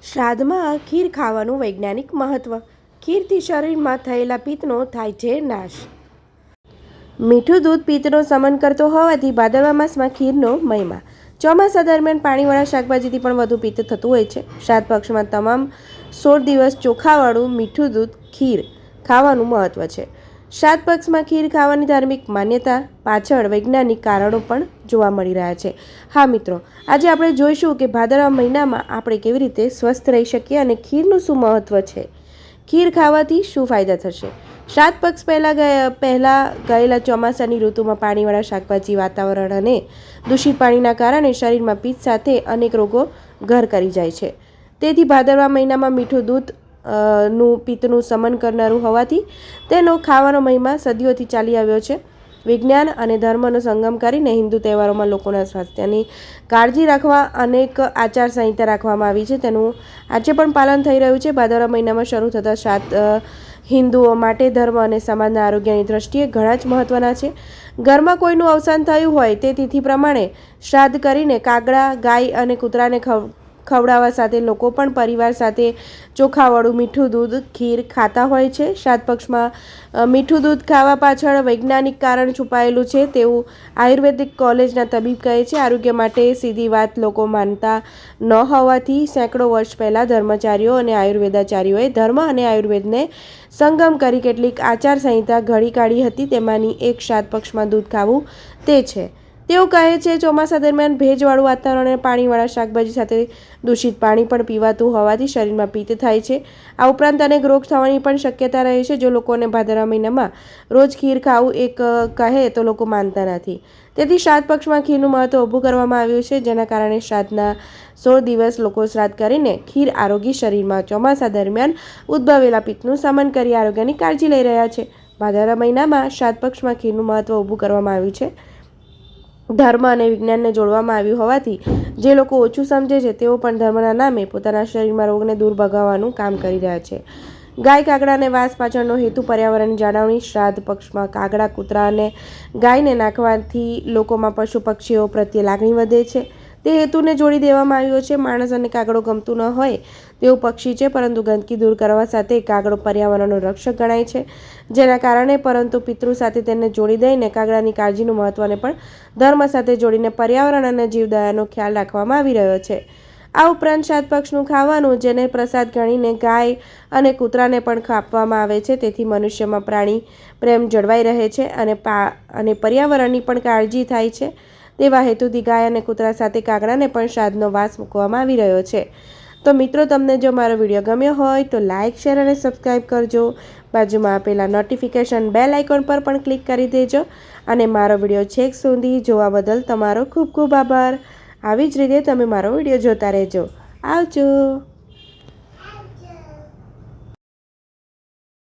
શ્રાદ્ધમાં ખીર ખાવાનું વૈજ્ઞાનિક મહત્વ. ખીરથી શરીરમાં થયેલા પિત્તનો થાય છે નાશ. મીઠું દૂધ પિત્તનો શમન કરતો હોવાથી ભાદરવા માસમાં ખીરનો મહિમા. ચોમાસા દરમિયાન પાણીવાળા શાકભાજીથી પણ વધુ પિત્ત થતું હોય છે. શ્રાદ્ધ પક્ષમાં તમામ 16 દિવસ ચોખાવાળું મીઠું દૂધ ખીર ખાવાનું મહત્વ છે. શ્રાદ્ધ પક્ષમાં ખીર ખાવાની ધાર્મિક માન્યતા પાછળ વૈજ્ઞાનિક કારણો પણ જોવા મળી રહ્યા છે. હા મિત્રો, આજે આપણે જોઈશું કે ભાદરવા મહિનામાં આપણે કેવી રીતે સ્વસ્થ રહી શકીએ અને ખીરનું શું મહત્વ છે. ખીર ખાવાથી શું ફાયદા થશે. શ્રાદ્ધ પક્ષ પહેલાં ગયેલા ચોમાસાની ઋતુમાં પાણીવાળા શાકભાજી, વાતાવરણ અને દૂષિત પાણીના કારણે શરીરમાં પિત્ત સાથે અનેક રોગો ઘર કરી જાય છે. તેથી ભાદરવા મહિનામાં મીઠું દૂધ પિત્તનું શમન કરનારું હોવાથી તેનો ખાવાનો મહિમા સદીઓથી ચાલી આવ્યો છે. વિજ્ઞાન અને ધર્મનો સંગમ કરીને હિન્દુ તહેવારોમાં લોકોના સ્વાસ્થ્યની કાળજી રાખવા અનેક આચાર સંહિતા રાખવામાં આવી છે. તેનું આજે પણ પાલન થઈ રહ્યું છે. ભાદરવા મહિનામાં શરૂ થતા શ્રાદ્ધ હિન્દુઓ માટે ધર્મ અને સમાજના આરોગ્યની દ્રષ્ટિએ ઘણા જ મહત્ત્વના છે. ઘરમાં કોઈનું અવસાન થયું હોય તે તિથિ પ્રમાણે શ્રાદ્ધ કરીને કાગડા, ગાય અને કૂતરાને ખવડાવવા સાથે લોકો પણ પરિવાર સાથે ચોખાવાળું મીઠું દૂધ ખીર ખાતા હોય છે. શ્રાદ્ધ પક્ષમાં મીઠું દૂધ ખાવા પાછળ વૈજ્ઞાનિક કારણ છુપાયેલું છે તેવું આયુર્વેદિક કોલેજના તબીબ કહે છે. આરોગ્ય માટે સીધી વાત લોકો માનતા ન હોવાથી સેંકડો વર્ષ પહેલાં ધર્માચાર્યો અને આયુર્વેદાચાર્યોએ ધર્મ અને આયુર્વેદને સંગમ કરી કેટલીક આચાર સંહિતા ઘડી કાઢી હતી. તેમાંની એક શ્રાદ્ધ પક્ષમાં દૂધ ખાવું તે છે. તેઓ કહે છે ચોમાસા દરમિયાન ભેજવાળું વાતાવરણ અને પાણીવાળા શાકભાજી સાથે દૂષિત પાણી પણ પીવાતું હોવાથી શરીરમાં પિત્ત થાય છે. આ ઉપરાંત અનેક રોગ થવાની પણ શક્યતા રહે છે. જો લોકોને ભાદરવા મહિનામાં રોજ ખીર ખાવું એક કહે તો લોકો માનતા નથી. તેથી શ્રાદ્ધ પક્ષમાં ખીરનું મહત્ત્વ ઊભું કરવામાં આવ્યું છે, જેના કારણે શ્રાદ્ધના 16 દિવસ લોકો શ્રાદ્ધ કરીને ખીર આરોગી શરીરમાં ચોમાસા દરમિયાન ઉદ્ભવેલા પિત્તનું શમન કરી આરોગ્યની કાળજી લઈ રહ્યા છે. ભાદરવા મહિનામાં શ્રાદ્ધ પક્ષમાં ખીરનું મહત્ત્વ ઊભું કરવામાં આવ્યું છે. ધર્મ અને વિજ્ઞાનને જોડવામાં આવ્યું હોવાથી જે લોકો ઓછું સમજે છે તેઓ પણ ધર્મના નામે પોતાના શરીરમાં રોગને દૂર ભગાવવાનું કામ કરી રહ્યા છે. ગાય, કાગડા અને વાંસ પાછળનો હેતુ પર્યાવરણની જાળવણી. શ્રાદ્ધ પક્ષમાં કાગડા, કૂતરા અને ગાયને નાખવાથી લોકોમાં પશુ પક્ષીઓ પ્રત્યે લાગણી વધે છે. તે હેતુને જોડી દેવામાં આવ્યો છે. માણસ અને કાગડો ગમતું ન હોય તેવું પક્ષી છે, પરંતુ ગંદકી દૂર કરવા સાથે કાગડો પર્યાવરણનો રક્ષક ગણાય છે, જેના કારણે પરંતુ પિતૃ સાથે તેને જોડી દઈને કાગડાની કાળજીનું મહત્ત્વને પણ ધર્મ સાથે જોડીને પર્યાવરણ અને જીવદયાનો ખ્યાલ રાખવામાં આવી રહ્યો છે. આ ઉપરાંત શ્રાદ્ધ પક્ષનું ખાવાનું જેને પ્રસાદ ગણીને ગાય અને કૂતરાને પણ આપવામાં આવે છે. તેથી મનુષ્યમાં પ્રાણી પ્રેમ જળવાઈ રહે છે અને પર્યાવરણની પણ કાળજી થાય છે. તેવા હેતુથી ગાય અને કૂતરા સાથે કાગડાને પણ શ્રાદ્ધનો વાસ મૂકવામાં આવી રહ્યો છે. તો મિત્રો, તમને જો મારો વિડીયો ગમ્યો હોય તો લાઇક, શેર અને સબસ્ક્રાઈબ કરજો. બાજુમાં આપેલા નોટિફિકેશન બેલ આઇકોન પર પણ ક્લિક કરી દેજો. અને મારો વિડીયો છેક સુધી જોવા બદલ તમારો ખૂબ ખૂબ આભાર. આવી જ રીતે તમે મારો વિડીયો જોતા રહેજો. આવજો.